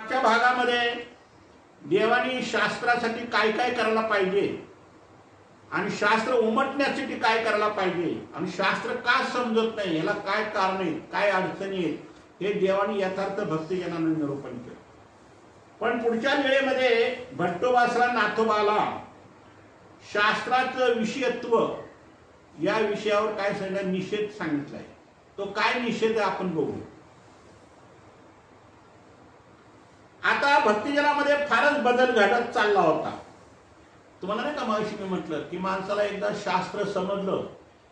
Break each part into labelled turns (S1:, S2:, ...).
S1: आजच्या भागामध्ये देवानी शास्त्रासाठी काय काय करायला पाहिजे आणि शास्त्र उमटण्यासाठी काय करायला पाहिजे आणि शास्त्र का समजत नाही, याला काय कारण आहेत, काय अडचणी आहेत, हे देवानी यथार्थ भक्तजनांना निरूपण केलं. पण पुढच्या वेळेमध्ये भट्टोबासला नाथोबाला शास्त्राचं विषयत्व या विषयावर काय सांगितलं, निषेध सांगितलाय. तो काय निषेध आहे आपण बघू. आता भक्तिजनामध्ये फारच बदल घडत चालला होता. तुम्हाला नाही का मगाशी मी म्हटलं की माणसाला एकदा शास्त्र समजलं,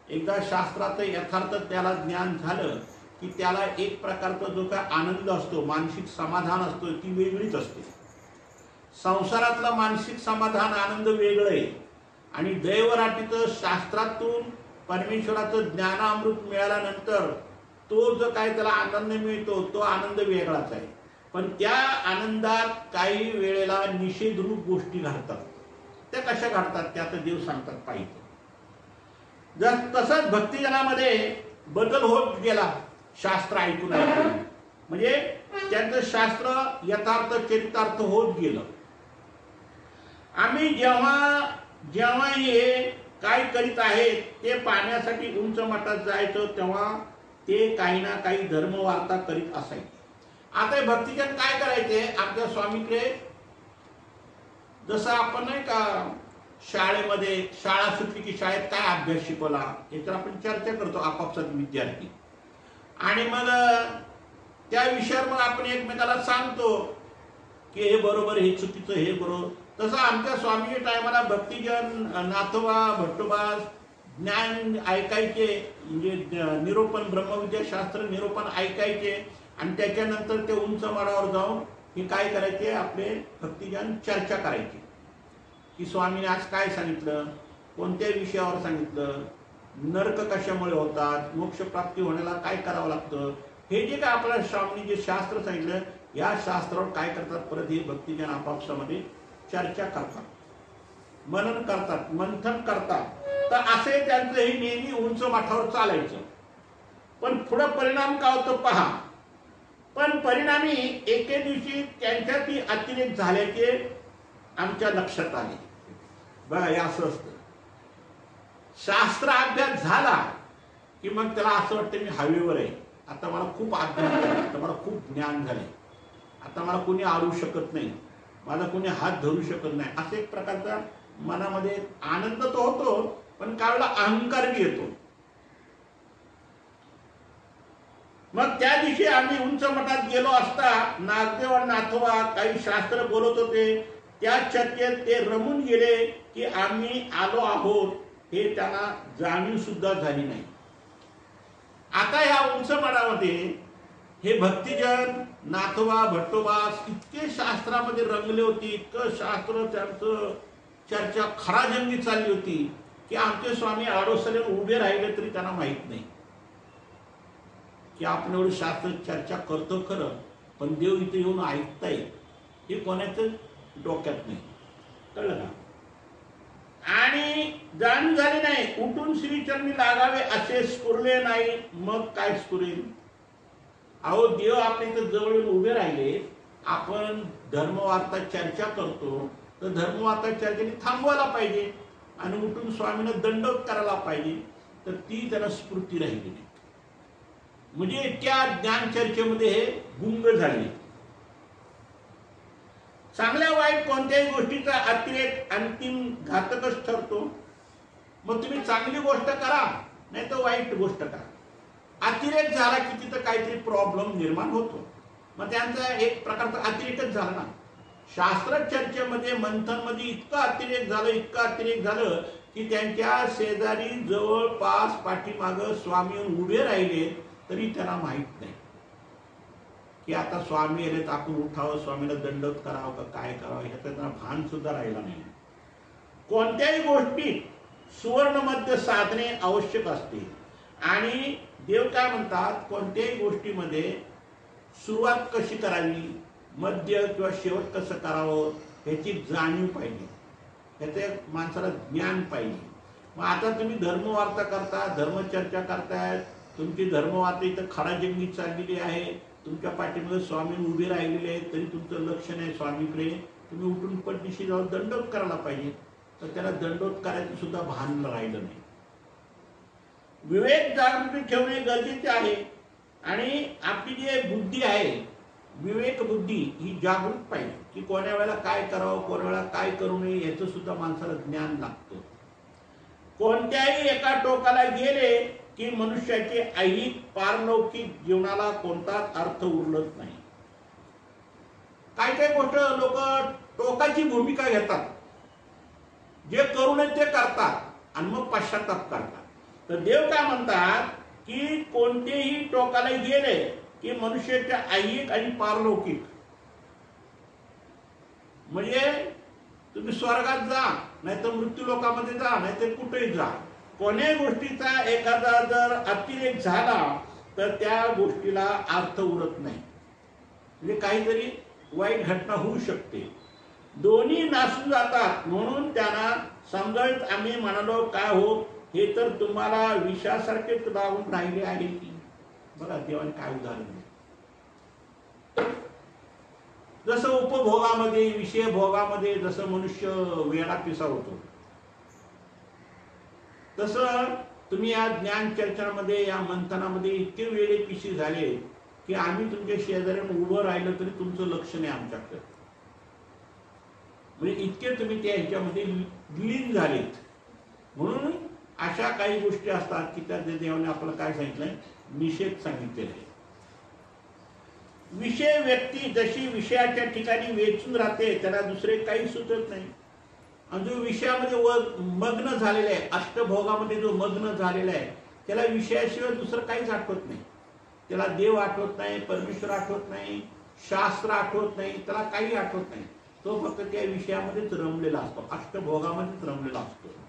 S1: एकदा शास्त्राचं यथार्थ त्याला ज्ञान झालं की त्याला एक प्रकारचा जो काय आनंद असतो, मानसिक समाधान असतो, ती वेगळीच असते. संसारातला मानसिक समाधान आनंद वेगळं आहे आणि दैवराटीचं शास्त्रातून परमेश्वराचं ज्ञानामृत मिळाल्यानंतर तो जो काय त्याला आनंद मिळतो तो आनंद वेगळाच आहे. पण त्या आनंदात काही वेळेला निषेधरूप गोष्टी घडतात. त्या कशा घडतात त्या तर देव सांगतात पाहिजे. जर तसंच भक्तिजनामध्ये बदल होत गेला शास्त्र ऐकून ऐकून, म्हणजे त्यांचं शास्त्र यथार्थ चरितार्थ होत गेलं. आम्ही जेव्हा जेव्हा हे काय करीत आहेत ते पाहण्यासाठी उंच मठात जायचो तेव्हा ते काही ना काही धर्मवार्ता करीत असायचे. आता भक्तिजन काय करायचे, आमच्या स्वामीकडे जसं आपण नाही का शाळेमध्ये शाळा सुटली की शाळेत काय अभ्यास शिकवला याच्यावर आपण चर्चा करतो आपापसात विद्यार्थी, आणि मग त्या विषयावर मग आपण एकमेकाला सांगतो की हे बरोबर, हे चुकीचं, हे बरोबर. तसं आमच्या स्वामी टायमाला भक्तिजन नाथोबा भट्टोबा ज्ञान ऐकायचे, म्हणजे निरूपण ब्रह्मविद्या शास्त्र निरूपण ऐकायचे आणि त्याच्यानंतर ते उंच माळावर जाऊन हे काय करायचे, आपले भक्तिजन चर्चा करायचे की स्वामीने आज काय सांगितलं, कोणत्या विषयावर सांगितलं, नरक कशामुळे होतात, मोक्ष प्राप्ती होण्याला काय करावं लागतं, हे जे काय आपल्या स्वामीने जे शास्त्र सांगितलं या शास्त्रावर काय करतात, परत हे भक्तिजन आपापसामध्ये चर्चा करतात, मनन करतात, मंथन करतात. तर असे त्यांचं हे नेहमी उंच माठावर चालायचं. पण पुढे परिणाम काय होतो पहा. पण परिणामी एके दिवशी त्यांच्यात अतिरेक झाल्याचे आमच्या लक्षात आले. बघा हे असं असतं, शास्त्र अभ्यास झाला की मग त्याला असं वाटतं मी हवेवर आहे, आता मला खूप अभ्यास झाला, आता मला खूप ज्ञान झाले, आता मला कोणी आडू शकत नाही, माझा कोणी हात धरू शकत नाही, असं एक प्रकारचा मनामध्ये आनंद तो होतो. पण कावेळेला अहंकार बी येतो. मग त्या दिवशी आम्ही उंच मठात गेलो असता नागदेव आणि नाथोबा काही शास्त्र बोलत होते, त्या चर्चेत ते रमून गेले की आम्ही आलो आहोत हे त्यांना जाणीव सुद्धा झाली नाही. आता या उंच मठामध्ये हे भक्तिजन नाथोबा भट्टोबा इतके शास्त्रामध्ये रंगले होते, इतकं शास्त्र त्यांचं चर्चा खराजंगी चालली होती की आमचे स्वामी आडोसले उभे राहिले तरी त्यांना माहित नाही की आपण एवढं शास्त्र चर्चा करतो खरं, पण देव इथे येऊन ऐकताय हे कोणाचं डोक्यात नाही. कळलं का? आणि जाणीव झाली नाही, उठून श्रीचरणी लागावे असे स्फुरले नाही. मग काय स्फुरेल? अहो देव आपल्या इथं जवळ येऊन उभे राहिले, आपण धर्मवार्ता चर्चा करतो तर धर्मवार्ता चर्चेने थांबवायला पाहिजे आणि उठून स्वामींना दंडवत करायला पाहिजे. तर ती त्यांना स्फूर्ती राहिली नाही. म्हणजे त्या ज्ञान चर्चेमध्ये हे गुंग झाले. चांगल्या वाईट कोणत्याही गोष्टीचा अतिरेक अंतिम घातकच ठरतो. मग तुम्ही चांगली गोष्ट करा नाही तर वाईट गोष्ट करा, अतिरेक झाला की तिथं काहीतरी प्रॉब्लेम निर्माण होतो. मग त्यांचा एक प्रकारचा अतिरेकच झाला ना. शास्त्र चर्चेमध्ये मंथनमध्ये इतकं अतिरेक झालं, इतकं अतिरेक झालं की त्यांच्या शेजारी जवळपास पाठीमागं स्वामी उभे राहिले तरी त्यांना माहित नाही की आता स्वामी आले तर आपण उठावं, स्वामीला दंडवत करावं का काय करावं, ह्याचं त्यांना भान सुद्धा राहिला नाही. कोणत्याही गोष्टीत सुवर्ण मध्य साधने आवश्यक असते. आणि देव काय म्हणतात, कोणत्याही गोष्टीमध्ये सुरुवात कशी करावी, मध्य किंवा शेवट कसं करावं ह्याची जाणीव पाहिजे, ह्याचं माणसाला ज्ञान पाहिजे. मग आता तुम्ही धर्मवार्ता करता, धर्मचर्चा करताय, तुमची धर्मवार्ता इथं खराजंगी चाललेली आहे, तुमच्या पाठीमध्ये स्वामी उभे राहिलेले आहेत तरी तुमचं लक्ष नाही स्वामीकडे, तुम्ही उठून पटदिशी जाऊन दंडोत करायला पाहिजे, तर त्याला दंडोत करायचं सुद्धा भान राहिलं नाही. विवेक जागृती ठेवणे गरजेचे आहे. आणि आपली जी बुद्धी आहे, विवेक बुद्धी ही जागृत पाहिजे की कोण्या वेळेला काय करावं, कोण्या वेळेला काय करू नये याचं सुद्धा माणसाला ज्ञान लागतं. कोणत्याही एका टोकाला गेले की मनुष्याचे ऐहिक पारलौकिक जीवनाला कोणताच अर्थ उरलत नाही. काय काय गोष्ट लोक टोकाची भूमिका घेतात, जे करू नये ते करतात आणि मग पश्चाताप करतात. तर देव काय म्हणतात की कोणतेही टोकाला गेले की मनुष्याच्या ऐहिक आणि पारलौकिक, म्हणजे तुम्ही स्वर्गात जा, नाहीतर मृत्यू लोकामध्ये जा, नाहीतर कुठेही जा, कोणत्याही गोष्टीचा एखादा जर अतिरेक झाला तर त्या गोष्टीला अर्थ उरत नाही, म्हणजे काहीतरी वाईट घटना होऊ शकते. दोन्ही नासून जातात. म्हणून त्यांना समजावत आम्ही म्हणालो काय हो, हे तर तुम्हाला विषासारखेच लागून राहिले आहे की. बघा देवाने काय उदाहरण दिलं. जसं उपभोगामध्ये, विषय भोगामध्ये जसं मनुष्य वेडा पिसा होतो, तसं तुम्ही या ज्ञान चर्चामध्ये, या मंथनामध्ये इतके वेळे पिशी झाले की आम्ही तुमच्या शेजाऱ्यानं उभं राहिलं तरी तुमचं लक्ष नाही आमच्याकडे, म्हणजे इतके तुम्ही त्या ह्याच्यामध्ये लीन झालेत. म्हणून अशा काही गोष्टी असतात की त्या देवाने आपल्याला काय सांगितलंय, निषेध सांगितलेला आहे. विषय व्यक्ती जशी विषयाच्या ठिकाणी वेचून राहते त्याला दुसरे काही सुचत नाही. आणि जो विषयामध्ये मग्न झालेला आहे, अष्टभोगामध्ये जो मग्न झालेला आहे, त्याला विषयाशिवाय दुसरं काहीच आठवत नाही. त्याला देव आठवत नाही, परमेश्वर आठवत नाही, शास्त्र आठवत नाही, त्याला काही आठवत नाही. तो फक्त त्या विषयामध्येच रमलेला असतो, अष्टभोगामध्येच रमलेला असतो.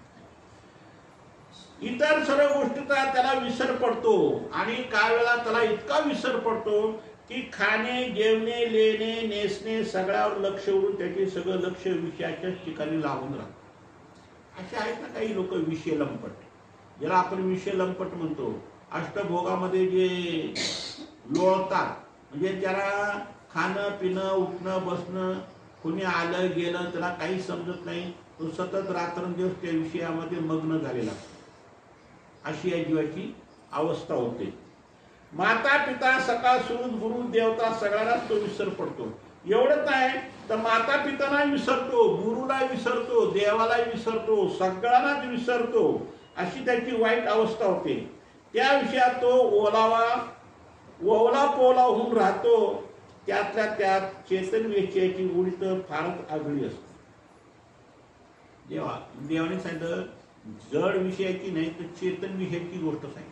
S1: इतर सर्व गोष्टीचा त्याला विसर पडतो. आणि काही वेळा त्याला इतका विसर पडतो की खाणे, जेवणे, लेणे, नेसणे सगळ्यावर लक्ष ओढून त्याचे सगळं लक्ष विषयाच्याच ठिकाणी लागून राहतं. असे आहेत ना काही लोक विषय लंपट, ज्याला आपण विषय लंपट म्हणतो. अष्टभोगामध्ये जे लोळतात, म्हणजे त्याला खाणं पिणं उठणं बसणं, कोणी आलं गेलं त्याला काही समजत नाही, तो सतत रात्रंदिवस त्या विषयामध्ये मग्न झालेला असतो. अशी या जीवाची अवस्था होते. माता पिता सखा सूत गुरु देवता सगळ्यांनाच तो विसर पडतो. एवढंच नाही तर माता पितांना विसरतो, गुरुला विसरतो, देवाला विसरतो, सगळ्यांनाच विसरतो. अशी त्याची वाईट अवस्था होते. त्या विषयात तो ओला पोला होऊन राहतो. त्यातल्या त्यात चेतन विषयाची गोडी तर फारच आगळी असते. देवाने सांगितलं जड विषयाची नाही तर चेतन विषयाची गोष्ट सांगितली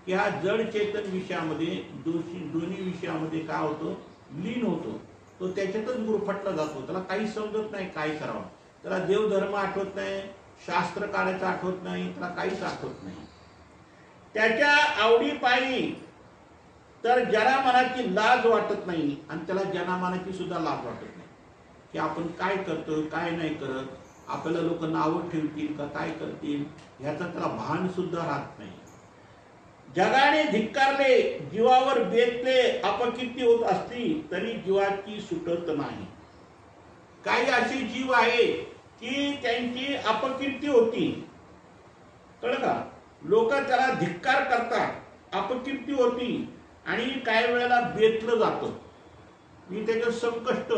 S1: की हा जड चेतन विषयामध्ये दोन्ही विषयामध्ये काय होतो, लीन होतो. तो त्याच्यातच गुरफटला जातो, त्याला काही समजत नाही काय करावं. त्याला देवधर्म आठवत नाही, शास्त्र काढायचं आठवत नाही, त्याला काहीच आठवत नाही. त्याच्या आवडीपायी तर जनामानाची लाज वाटत नाही आणि त्याला जनामानाची सुद्धा लाज वाटत नाही की आपण काय करतो काय नाही करत, आपल्याला लोक नावं ठेवतील का काय करतील ह्याचा त्याला भान सुद्धा राहत नाही. जगाने धिक्कारले, जीवावर बेतले, अपकीर्ती होत असली तरी जीवाची सुटत नाही. काही असे जीव आहे की त्यांची अपकीर्ती होती, कळलं का, लोक त्याला धिक्कार करतात, अपकीर्ती होती आणि काही वेळेला बेतलं जातं. मी त्याचं संकष्ट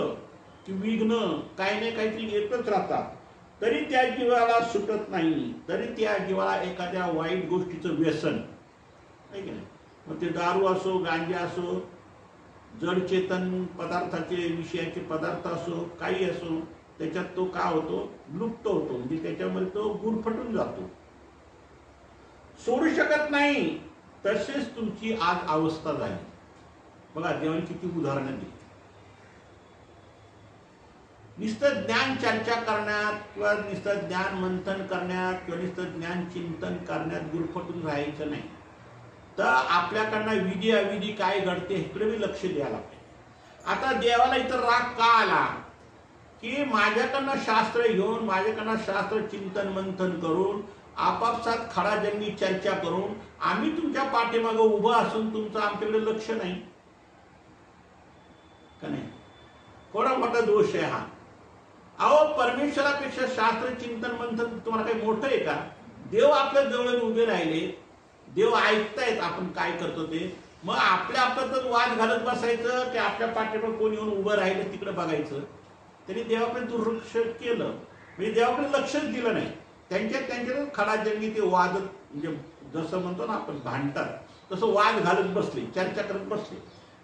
S1: की विघ्न काही नाही काहीतरी येतच राहतात, तरी त्या जीवाला सुटत नाही. तरी त्या जीवाला एखाद्या वाईट गोष्टीचं व्यसन आहे की नाही, मग ते दारू असो, गांजा असो, जड चेतन पदार्थाचे विषयाचे पदार्थ असो, काही असो, त्याच्यात तो काय होतो, लुप्त होतो. म्हणजे त्याच्यामध्ये तो गुरफटून जातो, सोडू शकत नाही. तसेच तुमची आज अवस्था झाली. बघा देवाने किती उदाहरणं दिली. नुसतं ज्ञान चर्चा करण्यात किंवा नुसतं ज्ञान मंथन करण्यात किंवा नुसतं ज्ञान चिंतन करण्यात गुरफटून राहायचं नाही, तर आपल्याकडनं विधी अविधी काय घडते इकडे बी लक्ष द्यायला पाहिजे. आता देवाला इतर राग का आला की माझ्याकडनं शास्त्र घेऊन, माझ्याकडनं शास्त्र चिंतन मंथन करून, आपापसात खडाजंगी चर्चा करून आम्ही तुमच्या पाठीमागं उभं असून तुमचं आमच्याकडे लक्ष नाही. का नाही? कोणा मोठा दोष आहे हा? अहो, परमेश्वरापेक्षा शास्त्र चिंतन मंथन तुम्हाला काही मोठं आहे का? देव आपल्या जवळ उभे राहिले, देव ऐकतायत आपण काय करतो ते. मग आपल्या आपल्यातच वाद घालत बसायचं की आपल्या पाठीवर कोण येऊन उभं राहिलं तिकडे बघायचं? त्यांनी देवाकडे दुर्लक्ष केलं, म्हणजे देवाकडे लक्षच दिलं नाही. त्यांच्यातच खडाजंगी ते वाद, म्हणजे जसं म्हणतो ना आपण भांडतात, तसं वाद घालत बसले, चर्चा करत बसले.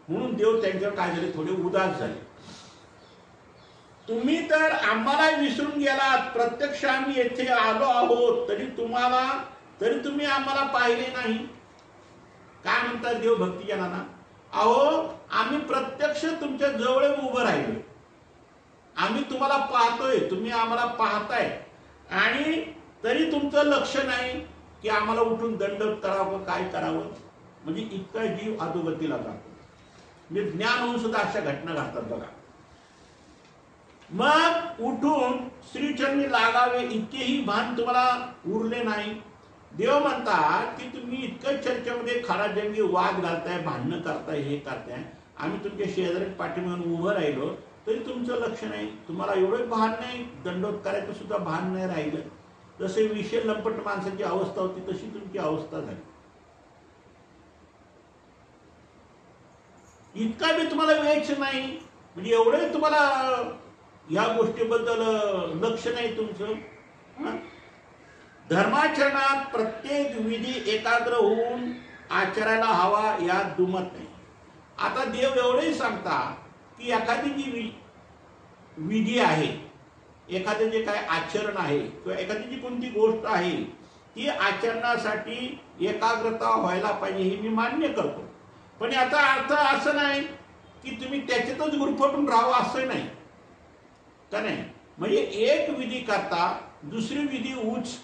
S1: म्हणून देव त्यांच्यावर काय झाले, थोडे उदास झाले. तुम्ही तर आम्हाला विसरून गेलात, प्रत्यक्ष आम्ही येथे आलो आहोत तरी तुम्ही आम्हाला पाहिले नाही. काय म्हणतात देव भक्तिजनांना? अहो, आम्ही प्रत्यक्ष तुमच्या जवळ उभं राहिलो, आम्ही तुम्हाला पाहतोय, तुम्ही आम्हाला पाहताय, आणि तरी तुमचं लक्ष नाही की आम्हाला उठून दंड करावं, काय करावं. म्हणजे इतका जीव अधोगतीला जातो. म्हणजे ज्ञान होऊन सुद्धा अशा घटना घडतात बघा. मग उठून श्रीचरणी लागावे इतकेही भान तुम्हाला उरले नाही. देव म्हणतात की तुम्ही इतकं चर्चेमध्ये खडाजंगी वाद घालताय, भांडणं करताय, हे करताय, आम्ही तुमच्या शेजारी पाठीमागून उभं राहिलो तरी तुमचं लक्ष नाही, तुम्हाला एवढं भान नाही, दंडोत करायचं सुद्धा भान नाही राहिलं. जसे विषय लंपट माणसाची अवस्था होती तशी तुमची अवस्था झाली. इतका बी तुम्हाला वेच नाही, म्हणजे एवढे तुम्हाला या गोष्टीबद्दल लक्ष नाही तुमचं. धर्माचरणात प्रत्येक विधी एकाग्र होऊन आचरायला हवा, यात दुमत नाही. आता देव एवढेही सांगता की एखादी जी विधी आहे, एखादं जे काय आचरण आहे, किंवा एखादी जी कोणती गोष्ट आहे ती आचरणासाठी एकाग्रता व्हायला पाहिजे, हे मी मान्य करतो. पण याचा अर्थ असं नाही की तुम्ही त्याच्यातच गुरफटून राहावं, असं नाही का नाही? म्हणजे एक विधी करता दुसरी विधी उच्च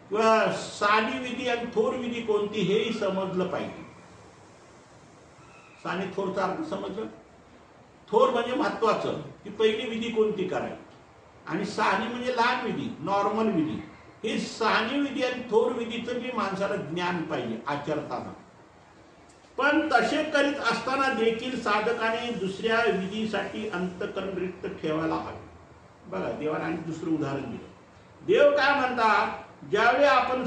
S1: किंवा साधी विधी आणि थोर विधी कोणती हेही समजलं पाहिजे. सानी थोरचा अर्थ समजलं? थोर म्हणजे महत्वाचं, की पहिली विधी कोणती करायची, आणि सानी म्हणजे लहान विधी, नॉर्मल विधी. हे सानी विधी आणि थोर विधीचं बी माणसाला ज्ञान पाहिजे आचरताना. पण तसे करीत असताना देखील साधकाने दुसऱ्या विधीसाठी अंतःकरण रिक्त ठेवायला हवे. बघा, देवाने आणि दुसरं उदाहरण दिलं. देव काय म्हणतात, ज्यावेळी आपण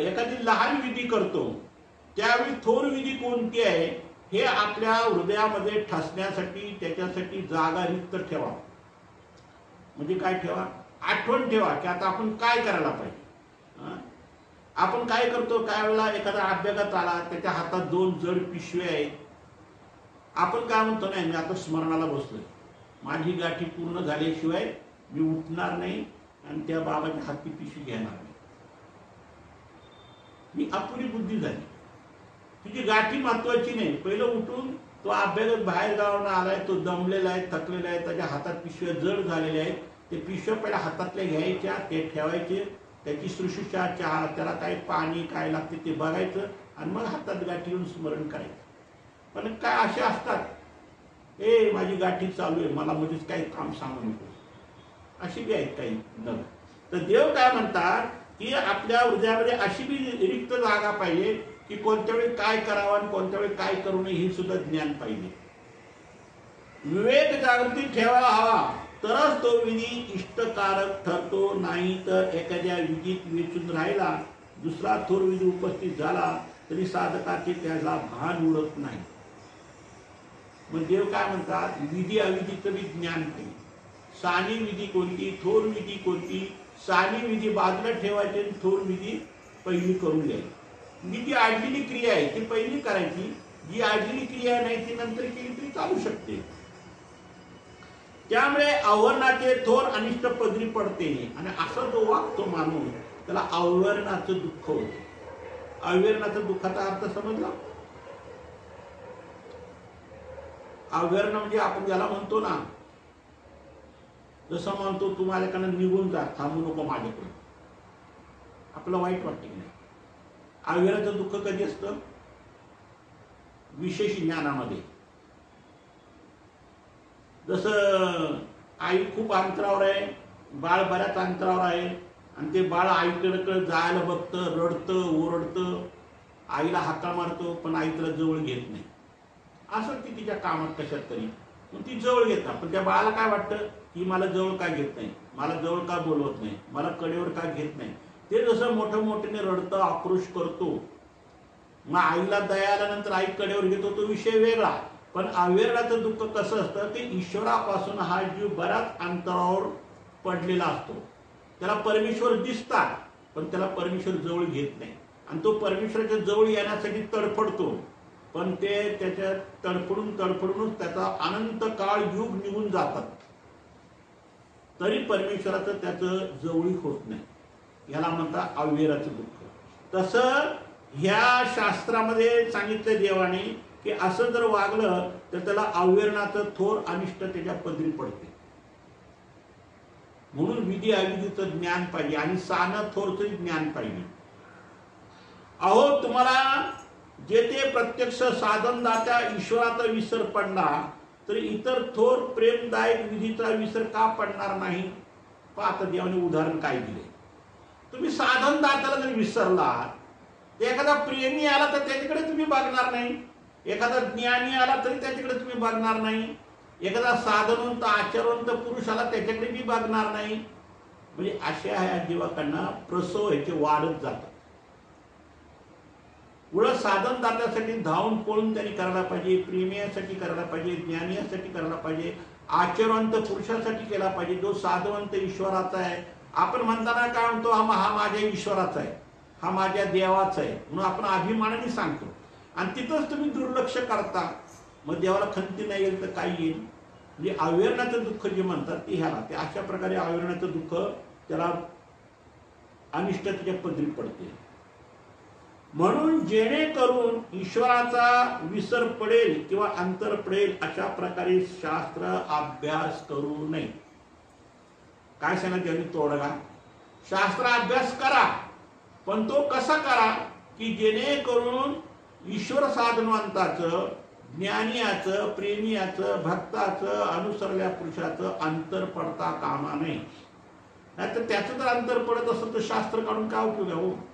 S1: एखादी लहान विधी करतो त्यावेळी थोर विधी कोणती आहे हे आपल्या हृदयामध्ये ठसण्यासाठी, त्याच्यासाठी जागा रिक्त ठेवा. म्हणजे काय ठेवा? आठवण ठेवा की आता आपण काय करायला पाहिजे. आपण काय करतो, काय वेळेला एखादा अभ्यागत आला, त्याच्या हातात 2 जड पिशवे आहेत, आपण काय म्हणतो, नाही मी आता स्मरणाला बसलोय, माझी गाठी पूर्ण झाल्याशिवाय मी उठणार नाही आणि त्या बाबाच्या हाती पिशवी घेणार नाही. ही अपुरी बुद्धी झाली. तुझी गाठी महत्वाची नाही. पहिलं उठून तो अभ्यागत बाहेर गावाला आलाय, तो दमलेला आहे, थकलेला आहे, त्याच्या हातात पिशव्या जड झालेल्या आहेत, ते पिशव्या पहिल्या हातातल्या घ्यायच्या, ते ठेवायचे, त्याची शुश्रूषा, चहा, त्याला काय पाणी काय लागते ते बघायचं, आणि मग हातात गाठी येऊन स्मरण करायचं. पण काय असे असतात, ए माझी गाठी चालू आहे, मला मध्येच काही काम सांगू नको, अशी बी आहेत काही नग. तर देव काय म्हणतात की आपल्या हृदयामध्ये अशी बी रिक्त जागा पाहिजे की कोणत्या वेळी काय करावं आणि कोणत्या वेळी काय करू नये हे सुद्धा ज्ञान पाहिजे. विवेक जागृती ठेवायला हवा, तरच तो विधी इष्टकारक ठरतो. नाही तर एखाद्या विधीत वेचून राहिला, दुसरा थोर विधी उपस्थित झाला तरी साधकाचे त्याला भान उरत नाही. मग देव काय म्हणतात, विधी अविधीचं बी ज्ञान पाहिजे. सानी विधी कोणती, थोर विधी कोणती, सानी विधी बाजूला ठेवायची आणि थोर विधी पहिली करून घ्यायची. म्हणजे जी आडलेली क्रिया आहे ती पहिली करायची, जी आडलेली क्रिया नाही ती नंतर केली तरी चालू शकते. त्यामुळे अवर्णाचे थोर अनिष्ट पदरी पडते, आणि असा जो वागतो माणूस त्याला अवर्णाचं दुःख होतं. अवर्णाचं दुःखाचा अर्थ समजला? अवर्ण म्हणजे आपण ज्याला म्हणतो ना, जसं म्हणतो तू माझ्याकडनं निघून जा, थांबू नको माझ्याकडे, आपलं वाईट वाटते की नाही. अव्यराचं दुःख कधी असतं? विशेष ज्ञानामध्ये. जसं आई खूप अंतरावर आहे, बाळ बऱ्याच अंतरावर आहे, आणि ते बाळ आईकडे जायला बघतं, रडतं, ओरडतं, आईला हाका मारतो, पण आई त्याला जवळ घेत नाही. असं ती तिच्या कामात कशात तरी, मग ती जवळ येतात. पण त्या बाळाला काय वाटतं की मला जवळ का घेत नाही, मला जवळ का बोलवत नाही, मला कडेवर का घेत नाही. ते जसं मोठं मोठ्याने रडतं, आक्रोश करतो. मग आईला दया आल्यानंतर आई कडेवर घेतो, तो विषय वेगळा. पण अवेरणाचं दुःख कसं असतं की ईश्वरापासून हा जीव बऱ्याच अंतरावर पडलेला असतो. त्याला परमेश्वर दिसतात, पण त्याला परमेश्वर जवळ घेत नाही. आणि तो परमेश्वराच्या जवळ येण्यासाठी तडफडतो, पण ते त्याच्या तडफडूनच त्याचा अनंत काळ युग निघून जातात, तरी परमेश्वराचं त्याचं जवळीक होत नाही. याला म्हणतात अविवेराचं दुःख. तसं ह्या शास्त्रामध्ये सांगितलं देवाने की असं जर वागलं तर त्याला अविवेरणाचं थोर अनिष्ट त्याच्या पदरी पडते. म्हणून विधी अविधीचं ज्ञान पाहिजे आणि सानं थोरचं ज्ञान पाहिजे. अहो तुम्हाला जे ते प्रत्यक्ष साधनदात्या ईश्वराचा विसर पडला तर इतर थोर प्रेमदायक विधीचा विसर का पडणार नाही. आता देवाने उदाहरण काय दिले. तुम्ही साधनदात्याला जर विसरलात, एखादा प्रेमी आला तर त्याच्याकडे तुम्ही बघणार नाही, एखादा ज्ञानी आला तरी त्याच्याकडे तुम्ही बघणार नाही, एखादा साधनवंत आचरणवंत पुरुष आला त्याच्याकडे बी बघणार नाही. म्हणजे अशा ह्या जीवाकडनं प्रसव ह्याचे वाढत जातात. उलट साधनदात्यासाठी धावून पळून त्यांनी करायला पाहिजे, प्रेमियासाठी करायला पाहिजे, ज्ञानियासाठी करायला पाहिजे, आचरणवंत पुरुषासाठी केला पाहिजे, जो साधवंत ईश्वराचा आहे. आपण म्हणताना काय म्हणतो, हा माझ्या ईश्वराचा आहे, हा माझ्या देवाचा आहे म्हणून आपण अभिमानाने सांगतो. आणि तिथंच तुम्ही दुर्लक्ष करता, मग देवाला खंती नाही येईल तर काय येईल. म्हणजे अवेरणाचं दुःख जे म्हणतात ते ह्याला, ते अशा प्रकारे अवेरणाचं दुःख त्याला अनिष्टतेच्या पदरी पडते. म्हणून जेणेकरून ईश्वराचा विसर पडेल किंवा अंतर पडेल अशा प्रकारे शास्त्र अभ्यास करू नये. काय सांगा त्यांनी तोडगा, शास्त्र अभ्यास करा, पण तो कसा करा की जेणेकरून ईश्वर साधनवंताचं, ज्ञानियाचं, प्रेमियाचं, भक्ताचं, अनुसरल्या पुरुषाचं अंतर पडता कामा नये. नाहीतर त्याचं जर अंतर पडत असं तर शास्त्र काढून काय उपयोग आहे.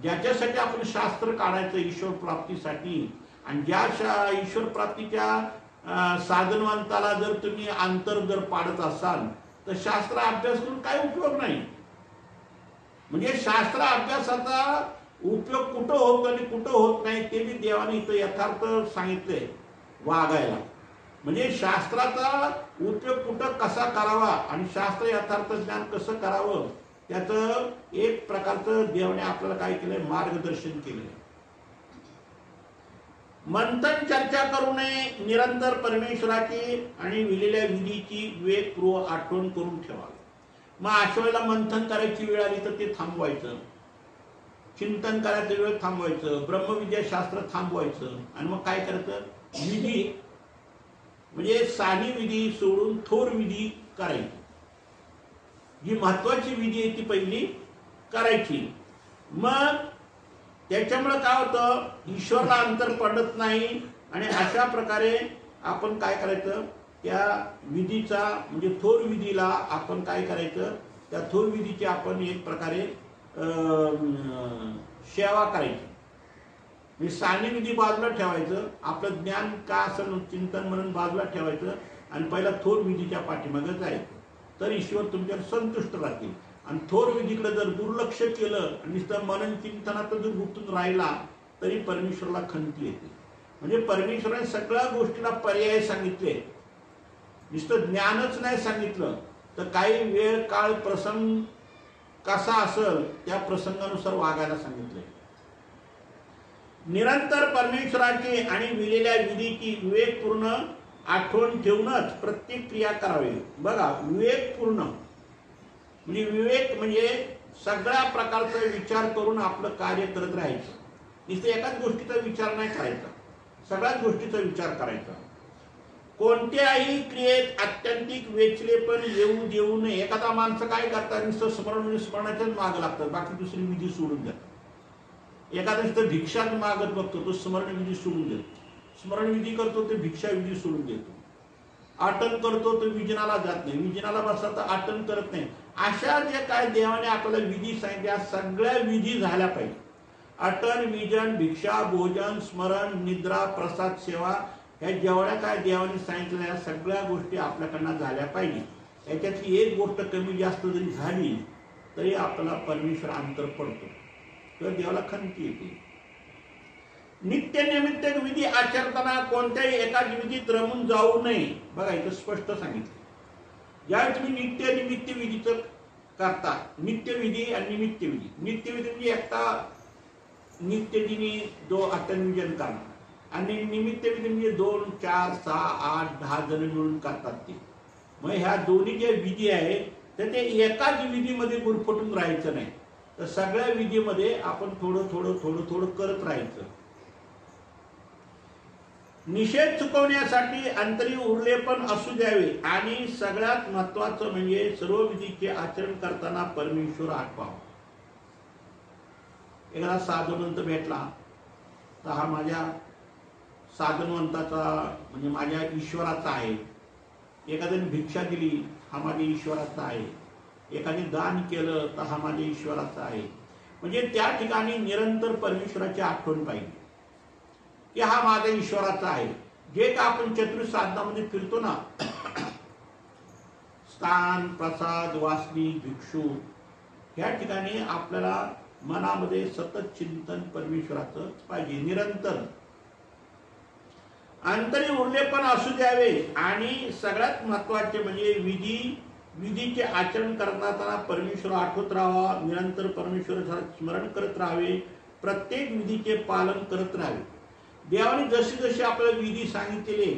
S1: ज्याच्यासाठी आपण शास्त्र काढायचं ईश्वर प्राप्तीसाठी, आणि ज्या ईश्वर प्राप्तीच्या साधनवंताला जर तुम्ही अंतर जर पाडत असाल तर शास्त्र अभ्यास करून काय उपयोग नाही. म्हणजे शास्त्र अभ्यासाचा उपयोग कुठं होतो आणि कुठं होत नाही ते बी देवाने इथं यथार्थ सांगितलंय वागायला. म्हणजे शास्त्राचा उपयोग कुठं कसा करावा आणि शास्त्र यथार्थ ज्ञान कसं करावं त्याचं एक प्रकारचं देवाने आपल्याला काय केलंय, मार्गदर्शन केलंय. मंथन चर्चा करू नये, निरंतर परमेश्वराची आणि विलेल्या विधीची विवेकपूर्वक आठवण करून ठेवावी. मग अशा वेळेला मंथन करायची वेळ आली तर ते थांबवायचं, चिंतन करायचं वेळ थांबवायचं, ब्रह्मविद्या शास्त्र थांबवायचं, आणि मग काय करायचं, विधी म्हणजे साधी विधी सोडून थोर विधी करायची. जी महत्वाची विधी आहे ती पहिली करायची. मग त्याच्यामुळे काय होतं, ईश्वरला अंतर पडत नाही. आणि अशा प्रकारे आपण काय करायचं, त्या विधीचा म्हणजे थोर विधीला आपण काय करायचं, त्या थोर विधीची आपण एक प्रकारे सेवा करायची. म्हणजे सानी विधी बाजूला ठेवायचं, आपलं ज्ञान काय असेल चिंतन म्हणून बाजूला ठेवायचं, आणि पहिला थोर विधीच्या पाठीमागे जायचं. तर ईश्वर तुमच्यावर संतुष्ट राहतील. आणि थोर विधीकडे जर दुर्लक्ष केलं आणि नुसतं मनन चिंतनात जर गुंतून राहिला तरी परमेश्वराला खंती येते. म्हणजे परमेश्वराने सगळ्या गोष्टीला पर्याय सांगितले, नुसतं ज्ञानच नाही सांगितलं. तर काही वेळ काळ प्रसंग कसा असेल त्या प्रसंगानुसार वागायला सांगितले. निरंतर परमेश्वराची आणि विलेल्या विधीची विवेकपूर्ण आठवण ठेवूनच प्रत्येक क्रिया करावी. बघा, विवेकपूर्ण म्हणजे विवेक म्हणजे सगळ्या प्रकारचा विचार करून आपलं कार्य करत राहायचं. नुसतं एकाच गोष्टीचा विचार नाही करायचा, सगळ्याच गोष्टीचा विचार करायचा. कोणत्याही क्रियेत आत्यंतिक वेचलेपण येऊ देऊ नये. एखादा माणसं काय करतात, नुसतं स्मरणाच्याच मागं लागतात, बाकी दुसरी विधी सोडून देतात. एखादा नुसतं भिक्षाच मागत बघतो, तो स्मरण विधी सोडून देतो. स्मरण विधी करतो ते भिक्षा विधी सोडून देतो. आटन करतो तो विजनाला जात नाही, विजनाला बसला तर आटन करत नाही. अशा जे काय देवाने आपल्याला विधी सांगितल्या सगळ्या विधी झाल्या पाहिजे. आटन, विजन, भिक्षा, भोजन, स्मरण, निद्रा, प्रसाद सेवा ह्या जेवढ्या काय देवाने सांगितलेल्या सगळ्या गोष्टी आपल्याकडनं झाल्या पाहिजे. याच्यातली एक गोष्ट कमी जास्त जरी झाली तरी आपल्याला परमेश्वर अंतर पडतो किंवा देवाला खंती येते. नित्य निमित्त विधी आचरताना कोणत्याही एकाच विधीत रमून जाऊ नये. बघा इथं स्पष्ट सांगितलं. ज्यावेळी तुम्ही नित्य निमित्त विधीचं करता, नित्यविधी आणि निमित्त विधी. नित्यविधी म्हणजे एकटा नित्यदिनी 2 अष्टविजन करणार आणि निमित्त विधी म्हणजे 2, 4, 6, 8, 10 जण मिळून करतात ते. मग ह्या दोन्ही जे विधी आहेत तर ते एकाच विधीमध्ये गुरफटून राहायचं नाही, तर सगळ्या विधीमध्ये आपण थोडं थोडं थोडं थोडं करत राहायचं. निषेध चुकवण्यासाठी अंतरी उरले पण असू द्यावे आणि सगळ्यात महत्वाचं म्हणजे सर्व विधीचे आचरण करताना परमेश्वर आठवावा. एखादा साधुवंत भेटला तर हा माझ्या साधनवंताचा म्हणजे माझ्या ईश्वराचा आहे. एखाद्याने भिक्षा दिली हा माझ्या ईश्वराचा आहे. एखाद्याने दान केलं तर हा माझ्या ईश्वराचा आहे. म्हणजे त्या ठिकाणी निरंतर परमेश्वराची आठवण पाहिजे की हा माझा ईश्वराचा आहे. जे का आपण चतुर्थ साधनामध्ये फिरतो ना, स्थान, प्रसाद, वासनी, भिक्षू, ह्या ठिकाणी आपल्याला मनामध्ये सतत चिंतन परमेश्वराचं पाहिजे निरंतर. अंतरी उरले पण असू द्यावे आणि सगळ्यात महत्वाचे म्हणजे विधीचे आचरण करताना परमेश्वर आठवत राहावा. निरंतर परमेश्वराचं स्मरण करत राहावे. प्रत्येक विधीचे पालन करत राहावे. देवाने जशी जशी आपल्याला विधी सांगितलेले,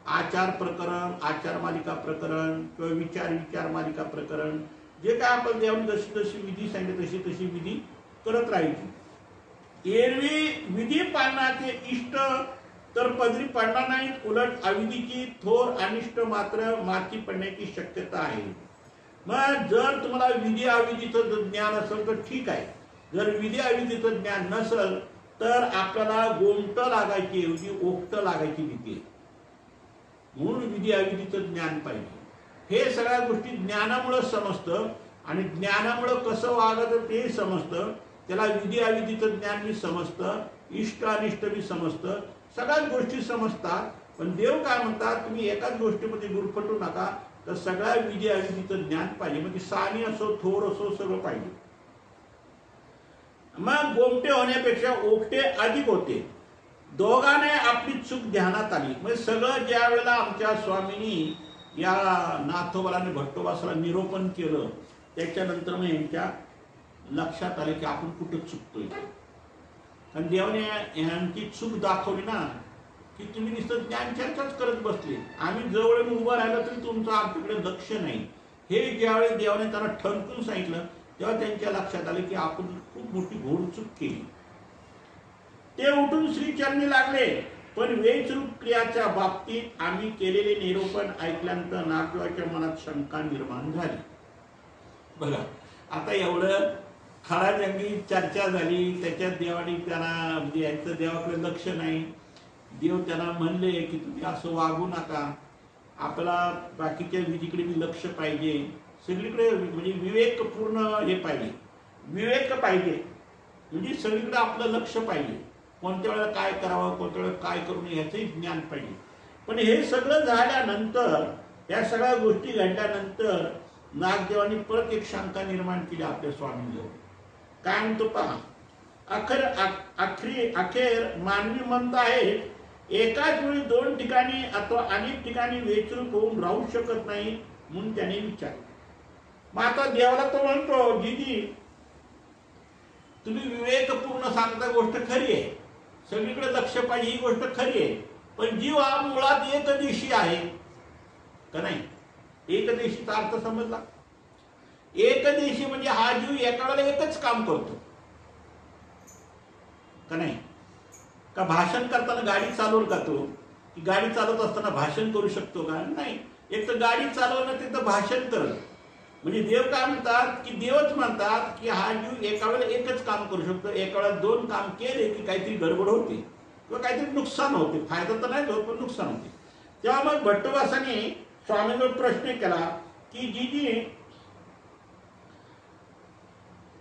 S1: आचार प्रकरण, आचार मालिका प्रकरण किंवा विचार मालिका प्रकरण, जे काय आपण देवाने जशी जशी विधी सांगितली तशी तशी विधी करत राहायची. एरवी विधी पालनाचे इष्ट तर पदरी पडणार नाहीत, उलट अविधीची थोर अनिष्ट मात्र माती पडण्याची शक्यता आहे. मग जर तुम्हाला विधी अविधीचं ज्ञान असेल तर ठीक आहे. जर विधी अविधीचं ज्ञान नसेल तर आपल्याला गोमट लागायची ऐवजी ओकट लागायची भीती. म्हणून विधी अविधीचं ज्ञान पाहिजे. हे सगळ्या गोष्टी ज्ञानामुळे समजतं आणि ज्ञानामुळे कसं वागायचं ते समजतं. त्याला विधी अविधीचं ज्ञान मी समजतं, इष्ट अनिष्ट मी समजतं, सगळ्याच गोष्टी समजतात. पण देव काय म्हणतात, तुम्ही एकाच गोष्टीमध्ये गुरफटू नका, तर सगळ्या विधी अविधीचं ज्ञान पाहिजे. म्हणजे सानी असो थोर असो सगळं पाहिजे. मग गोमटे होण्यापेक्षा ओकटे अधिक होते. दोघांने आपली चूक ध्यानात आली. म्हणजे सगळं ज्या वेळेला आमच्या स्वामींनी या नाथोबाला भट्टोबासाला निरोपण केलं त्याच्यानंतर मग यांच्या लक्षात आले की आपण कुठं चुकतोय. कारण देवाने यांची चूक दाखवली ना की तुम्ही नुसतं ज्ञान चर्चाच करत बसले. आम्ही जवळ उभं राहिलं तरी तुमचं आमच्याकडे लक्ष नाही. हे ज्यावेळी देवाने त्यांना ठणकून सांगितलं तेव्हा त्यांच्या लक्षात आले की आपण खूप मोठी घोर चूक केली. ते उठून श्रीचरणी लागले. पण वेचरूप क्रियाच्या बाबतीत आम्ही केलेले निरूपण ऐकल्यानंतर नागदेवाच्या मनात शंका निर्माण झाली. बघा आता एवढं खडाजंगी चर्चा झाली, त्याच्यात देवाने त्यांना म्हणजे यांचं देवाकडे लक्ष नाही. देव त्यांना म्हणले की तुम्ही असं वागू नका, आपल्याला बाकीच्या विधीकडे बी लक्ष पाहिजे, सगळीकडे म्हणजे विवेकपूर्ण हे पाहिजे, विवेक पाहिजे, म्हणजे सगळीकडे आपलं लक्ष पाहिजे. कोणत्या वेळेला काय करावं, कोणत्या वेळेला काय करू नये याचंही ज्ञान पाहिजे. पण हे सगळं झाल्यानंतर, या सगळ्या गोष्टी घडल्यानंतर नागदेवानी परत एक शंका निर्माण केली आपल्या स्वामींजवळ. काय म्हणतो पहा, अखेर मानवी म्हणत आहे एकाच वेळी 2 ठिकाणी अथवा अनेक ठिकाणी वेचरूप होऊन राहू शकत नाही, म्हणून त्याने विचारलं. मग आता देवाला तो म्हणतो जीजी तुम्ही विवेकपूर्ण सांगता गोष्ट खरी आहे, सगळीकडे लक्ष पाहिजे ही गोष्ट खरी आहे, पण जीव हा मुळात एकदेशी आहे का नाही? एकदेशीचा अर्थ समजला? एकदेशी म्हणजे हा जीव एका वेळेला एकच काम करतो का नाही? का भाषण करताना गाडी चालवल का तो, की गाडी चालवत असताना भाषण करू शकतो का? नाही. एक तर गाडी चालवणं तिथं भाषण करणं. म्हणजे देव काय म्हणतात की देवच म्हणतात की हा जीव एका वेळेला एकच काम करू शकतो. एका वेळेला 2 काम केले की काहीतरी गडबड होते किंवा काहीतरी नुकसान होते. फायदा तर नाही होत पण नुकसान होते. तेव्हा मग भट्टोबासाने स्वामींवर प्रश्न केला की जीजी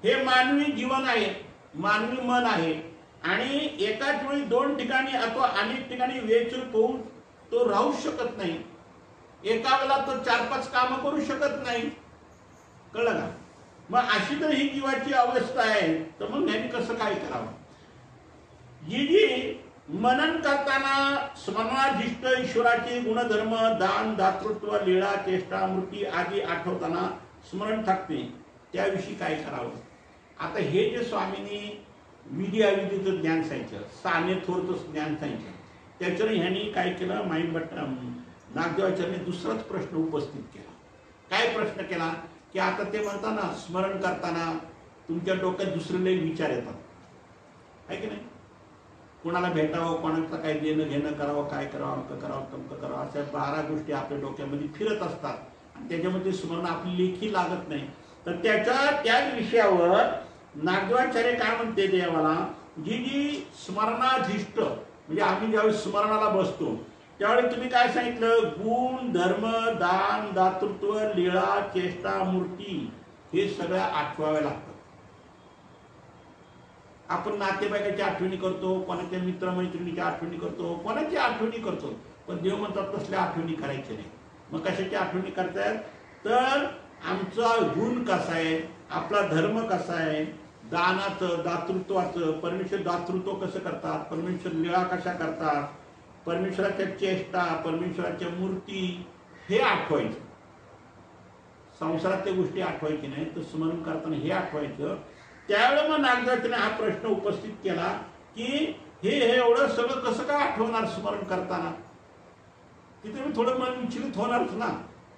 S1: हे मानवी जीवन आहे, मानवी मन आहे आणि एकाच वेळी दोन ठिकाणी अथवा अनेक ठिकाणी वेचून होऊन तो राहू शकत नाही. एका वेळेला तो 4-5 कामं करू शकत नाही. कळलं का? मग अशी तर ही जीवाची अवस्था आहे, तर मग यांनी कसं काय करावं? जी मनन करताना स्मरणाधिष्ट ईश्वराचे गुणधर्म, दान, दातृत्व, लीळा, चेष्टा, मूर्ती आदी आठवताना स्मरण थाकते, त्याविषयी काय करावं? आता हे जे स्वामींनी विधी अविधीचं ज्ञान सांगितलं, साने थोरचं ज्ञान सांगितलं, त्याच्यानं ह्यांनी काय केलं, नागदेवाचार्यांनी दुसराच प्रश्न उपस्थित केला. काय प्रश्न केला की आता ते म्हणताना स्मरण करताना तुमच्या डोक्यात दुसरे लई विचार येतात, आहे की नाही? कोणाला भेटावं, कोणाचं काय देणं घेणं करावं, काय करावं, अमकं करावं, तमकं करावं, अशा 12 गोष्टी आपल्या डोक्यामध्ये फिरत असतात आणि त्याच्यामध्ये स्मरण आपली लेखी लागत नाही. तर त्याच विषयावर नागदेवाचार्य काय म्हणते देवाला, जी स्मरणाधिष्ट म्हणजे आम्ही ज्यावेळी स्मरणाला बसतो त्यावेळी तुम्ही काय सांगितलं, गुण, धर्म, दान, दातृत्व, लीळा, चेष्टा, मूर्ती हे सगळ्या आठवाव्या लागतात. आपण नातेवाईकाची आठवणी करतो, कोणाच्या मित्रमैत्रिणीची आठवणी करतो, कोणाची आठवणी करतो, पण देव म्हणतात तसल्या आठवणी करायच्या नाही. मग कशाची आठवणी करतायत? तर आमचा गुण कसा आहे, आपला धर्म कसा आहे, दानाचं, दातृत्वाचं, परमेश्वर दातृत्व कसं करतात, परमेश्वर लीळा कशा करतात, परमेश्वराच्या चेष्टा, परमेश्वराच्या मूर्ती हे आठवायचं. संसारातल्या गोष्टी आठवायची नाही, तर स्मरण करताना हे आठवायचं. त्यावेळेला मग नागदेवाचार्याने हा प्रश्न उपस्थित केला की हे एवढं सगळं कसं काय आठवणार स्मरण करताना? तिथे मी थोडं मन विचलित होणारच ना.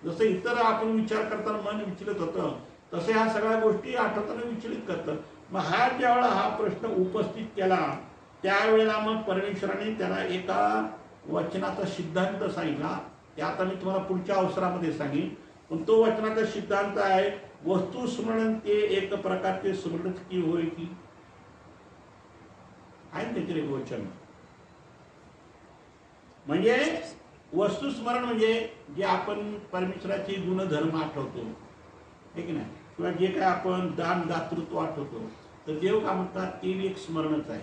S1: जसं इतर आपण विचार करताना मन विचलित होतं, तसे ह्या सगळ्या गोष्टी आठवताना विचलित करतं. मग हा ज्यावेळेला हा प्रश्न उपस्थित केला त्यावेळेला मग परमेश्वराने त्याला एका वचनाचा सिद्धांत सांगितला. ते आता मी तुम्हाला पुढच्या अवसरामध्ये सांगेन, पण तो वचनाचा सिद्धांत आहे, वस्तू स्मरण ते एक प्रकारचे स्मरण की होय की आहे त्याचे एक वचन. म्हणजे वस्तू स्मरण म्हणजे जे आपण परमेश्वराचे गुणधर्म आठवतो, आहे की नाही, किंवा जे काय आपण दान दातृत्व आठवतो, तर देव का म्हणतात ते एक स्मरणच आहे.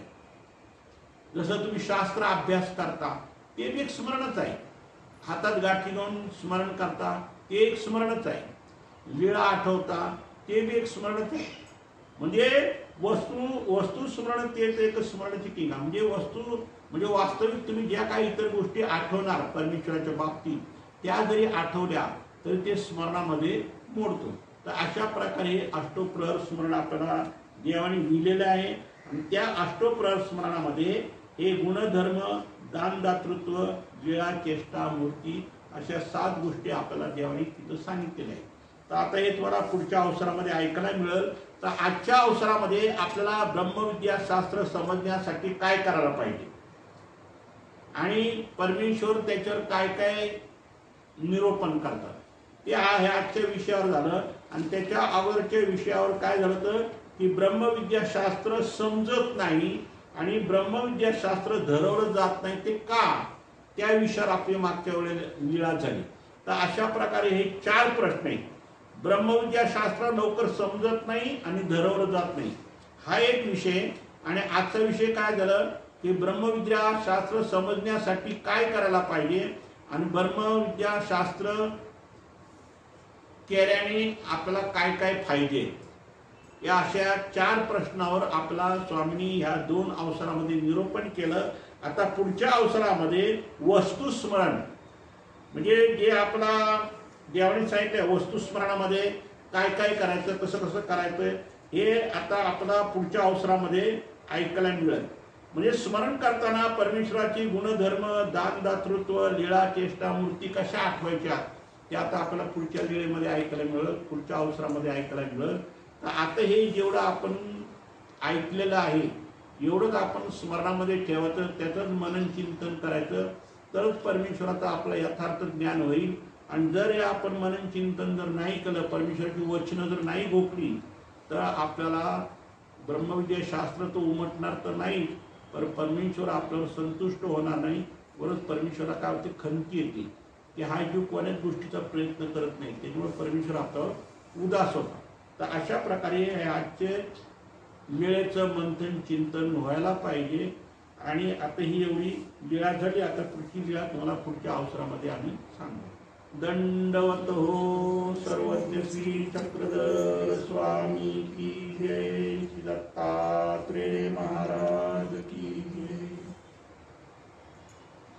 S1: जसं तुम्ही शास्त्र अभ्यास करता ते एक स्मरणच आहे. हातात गाठी घेऊन स्मरण करता ते एक स्मरणच आहे. लीळा आठवता ते बी एक स्मरणच आहे. म्हणजे वस्तू स्मरण तेच एक स्मरणाची टीका. म्हणजे वस्तू म्हणजे वास्तविक तुम्ही ज्या काही इतर गोष्टी आठवणार परमेश्वराच्या बाबतीत त्या जरी आठवल्या तरी ते स्मरणामध्ये मोडतो. तर अशा प्रकारे अष्टप्रहर स्मरण आपल्याला देवाने दिलेलं आहे. आणि त्या अष्टप्रहर स्मरणामध्ये हे गुणधर्म, दानदातृत्व, लीळा, चेष्टा, मूर्ती अशा 7 गोष्टी आपल्याला देवाने तिथं सांगितलेल्या आहेत. तर आता हे तुम्हाला पुढच्या अवसरामध्ये ऐकायला मिळेल. तर आजच्या अवसरामध्ये आपल्याला ब्रह्मविद्याशास्त्र समजण्यासाठी काय करायला पाहिजे आणि परमेश्वर त्याच्यावर काय काय निरूपण करतात ते आजच्या विषयावर झालं. आणि त्याच्या अगोदरच्या विषयावर काय झालं तर की ब्रह्मविद्याशास्त्र समजत नाही आणि ब्रह्मविद्याशास्त्र धरवलं जात नाही ते का, त्या विषयावर आपली मागच्या वेळेला लीळा झाली. तर अशा प्रकारे हे 4 प्रश्न आहेत. ब्रह्मविद्याशास्त्र लवकर समजत नाही आणि धरवलं जात नाही हा एक विषय. आणि आजचा विषय काय झालं की ब्रह्मविद्याशास्त्र समजण्यासाठी काय करायला पाहिजे आणि ब्रह्मविद्याशास्त्र केल्याने आपल्याला काय काय फायदे, या अशा 4 प्रश्नावर आपला स्वामींनी ह्या 2 अवसरामध्ये निरूपण केलं. आता पुढच्या अवसरामध्ये वस्तुस्मरण म्हणजे जे आपला देवाने सांगितलं वस्तुस्मरणामध्ये काय काय करायचं, कसं कसं करायचं हे आता आपला पुढच्या अवसरामध्ये ऐकायला मिळेल. म्हणजे स्मरण करताना परमेश्वराची गुणधर्म, दान दातृत्व, लीळा, चेष्टा, मूर्ती कशा आठवायच्या ते आता आपल्याला पुढच्या लीळेमध्ये ऐकायला मिळेल, पुढच्या अवसरामध्ये ऐकायला मिळेल. तर आता हे जेवढं आपण ऐकलेलं आहे एवढंच आपण स्मरणामध्ये ठेवायचं, त्याचंच मनन चिंतन करायचं, तरच परमेश्वराचं आपलं यथार्थ ज्ञान होईल. आणि जर आपण मनन चिंतन जर नाही केलं, परमेश्वराची वचनं जर नाही गोखली, तर आपल्याला ब्रह्मविद्याशास्त्र तो उमटणार तर नाही, पण परमेश्वर आपल्यावर संतुष्ट होणार नाही. वरच परमेश्वरा काय होते, खंती येते की हा जीव कोण्याच गोष्टीचा प्रयत्न करत नाही, त्याच्यामुळे परमेश्वर आपल्यावर उदास होता. तर अशा प्रकारे आजचे वेळेचं मंथन चिंतन व्हायला पाहिजे. आणि आता ही एवढी लीळा झाली, आता पुढची लीळा तुम्हाला पुढच्या अवसरामध्ये आम्ही सांगू. दंडवत हो. सर्वज्ञ श्री चक्रधर स्वामी की जय. श्री दत्तात्रेय महाराज